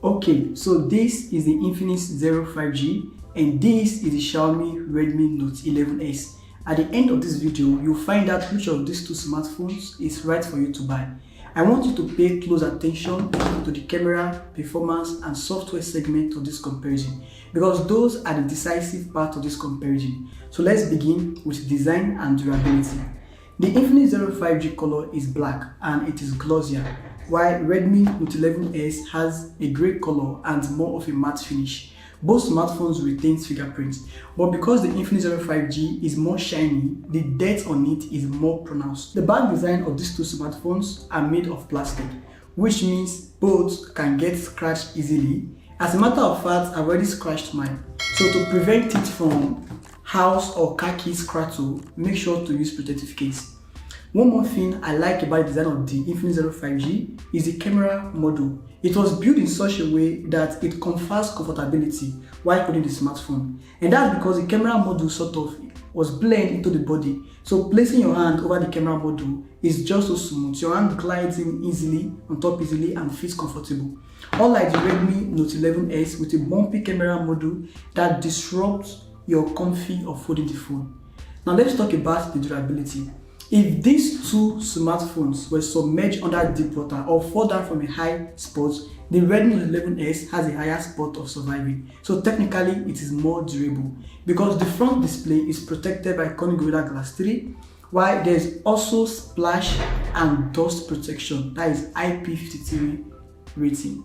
Okay, so this is the Infinix ZERO 5G and this is the Xiaomi Redmi Note 11S. At the end of this video, you'll find out which of these two smartphones is right for you to buy. I want you to pay close attention to the camera, performance and software segment of this comparison because those are the decisive part of this comparison. So let's begin with design and durability. The Infinix ZERO 5G color is black and it is glossier, while Redmi Note 11S has a grey color and more of a matte finish. Both smartphones retain fingerprints, but because the Infinix ZERO 5G is more shiny, the dirt on it is more pronounced. The back design of these two smartphones are made of plastic, which means both can get scratched easily. As a matter of fact, I've already scratched mine. So to prevent it from house or car keys crackle, make sure to use protective case. One more thing I like about the design of the Infinix ZERO 5G is the camera module. It was built in such a way that it confers comfortability while holding the smartphone. And that's because the camera module sort of was blended into the body. So placing your hand over the camera module is just so smooth. Your hand glides in easily, on top easily and feels comfortable. Unlike the Redmi Note 11S with a bumpy camera module that disrupts your comfy of holding the phone. Now let's talk about the durability. If these two smartphones were submerged under deep water or fall down from a high spot, the Redmi Note 11S has a higher spot of surviving. So technically it is more durable because the front display is protected by Corning Gorilla Glass 3, while there is also splash and dust protection, that is IP53 rating.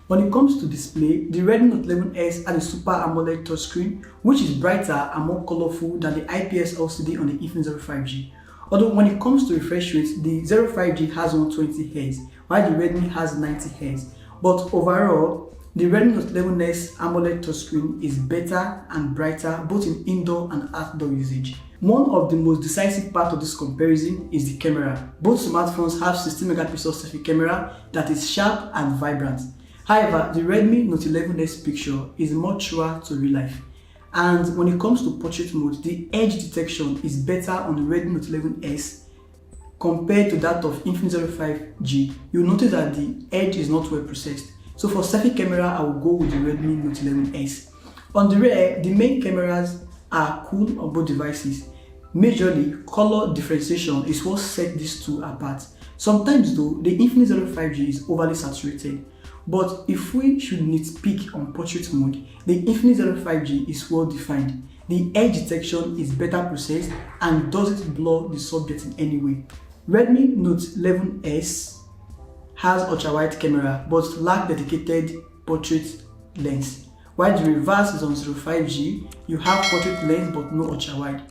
When it comes to display, the Redmi Note 11S has a Super AMOLED touchscreen, which is brighter and more colorful than the IPS LCD on the Infinix ZERO 5G. Although when it comes to refresh rate, the ZERO 5G has 120Hz, while the Redmi has 90Hz. But overall, the Redmi Note 11S AMOLED touchscreen is better and brighter both in indoor and outdoor usage. One of the most decisive parts of this comparison is the camera. Both smartphones have 16-megapixel selfie camera that is sharp and vibrant. However, the Redmi Note 11S picture is more truer to real life. And when it comes to portrait mode, the edge detection is better on the Redmi Note 11S compared to that of Infinix ZERO 5G. You'll notice that the edge is not well processed. So for selfie camera, I will go with the Redmi Note 11S. On the rear, the main cameras are cool on both devices. Majorly, color differentiation is what sets these two apart. Sometimes though, the Infinix ZERO 5G is overly saturated. But if we should nitpick on portrait mode, the Infinix ZERO 5G is well defined. The edge detection is better processed and doesn't blur the subject in any way. Redmi Note 11S has ultra-wide camera but lacks dedicated portrait lens. While the reverse is on ZERO 5G, you have portrait lens but no ultra-wide.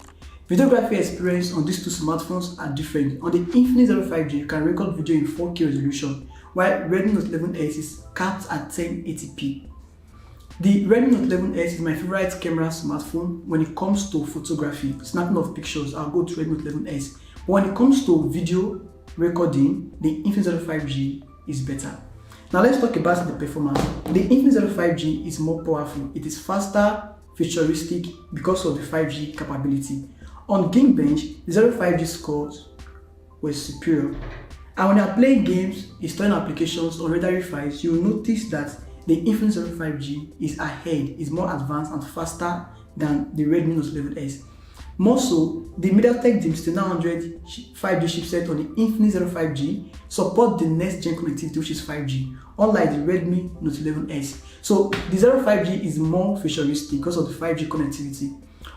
Videography experience on these two smartphones are different. On the Infinix ZERO 5G, you can record video in 4K resolution, while Redmi Note 11S is capped at 1080p. The Redmi Note 11S is my favorite camera smartphone when it comes to photography. Snapping of pictures, I'll go to Redmi Note 11S. But when it comes to video recording, the Infinix ZERO 5G is better. Now let's talk about the performance. The Infinix ZERO 5G is more powerful. It is faster, futuristic because of the 5G capability. On Geekbench, the ZERO 5G scores were superior. And when you're playing games, installing applications or rendering files, you'll notice that the Infinix ZERO 5G is ahead, is more advanced and faster than the Redmi Note 11S. More so, the MediaTek Dimensity 900 5G chipset on the Infinix ZERO 5G support the next gen connectivity, which is 5G, unlike the Redmi Note 11S. So the ZERO 5G is more futuristic because of the 5G connectivity.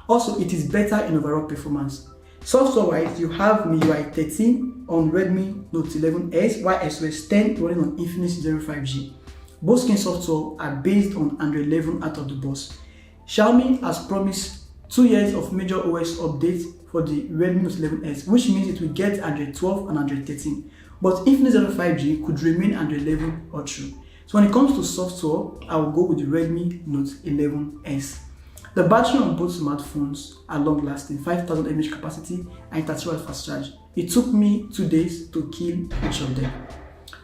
Also, it is better in overall performance. Software-wise, you have MIUI 13 on Redmi Note 11S, while SOS 10 running on Infinix ZERO 5G. Both skin software are based on Android 11 out of the box. Xiaomi has promised 2 years of major OS updates for the Redmi Note 11S, which means it will get Android 12 and Android 13. But Infinix ZERO 5G could remain Android 11 Ultra. So when it comes to software, I will go with the Redmi Note 11S. The battery on both smartphones are long lasting, 5000 mAh capacity and 30W fast charge. It took me 2 days to kill each of them.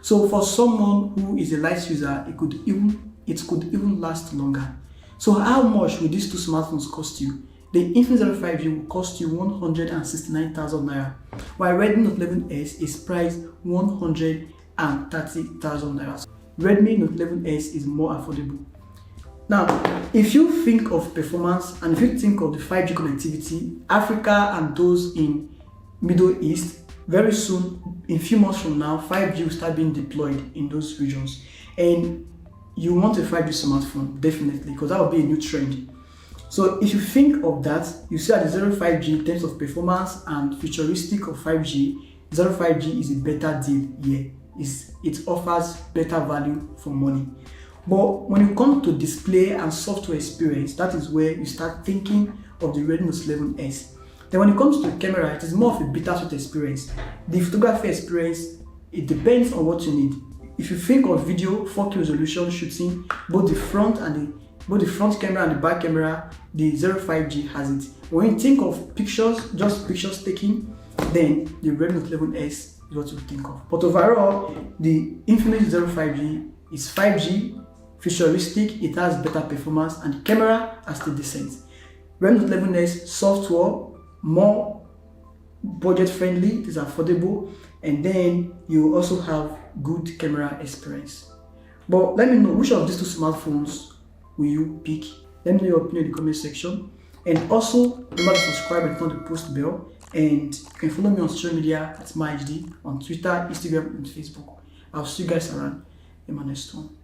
So for someone who is a light user, it could even last longer. So how much will these two smartphones cost you? The Infinix ZERO 5G will cost you 169,000 naira, while Redmi Note 11S is priced 130,000 naira. Redmi Note 11S is more affordable. Now, if you think of performance and if you think of the 5G connectivity, Africa and those in Middle East, very soon, in a few months from now, 5G will start being deployed in those regions. And you want a 5G smartphone, definitely, because that will be a new trend. So if you think of that, you see that the Zero 5G in terms of performance and futuristic of 5G, Zero 5G is a better deal here. It offers better value for money. But when it comes to display and software experience, that is where you start thinking of the Redmi Note 11S. Then when it comes to camera, it is more of a bittersweet experience. The photography experience, it depends on what you need. If you think of video, 4K resolution shooting, both the front camera and the back camera, the Zero 5G has it. When you think of pictures, just pictures taking, then the Redmi Note 11S is what you think of. But overall, the Infinix ZERO 5G is 5G, futuristic, it has better performance, and the camera are still decent. Redmi Note 11S software, more budget friendly, it is affordable, and then you also have good camera experience. But let me know, which of these two smartphones will you pick? Let me know your opinion in the comment section. And also remember to subscribe and turn on the post bell. And you can follow me on social media at MyHD on Twitter, Instagram, and Facebook. I'll see you guys around in my next one.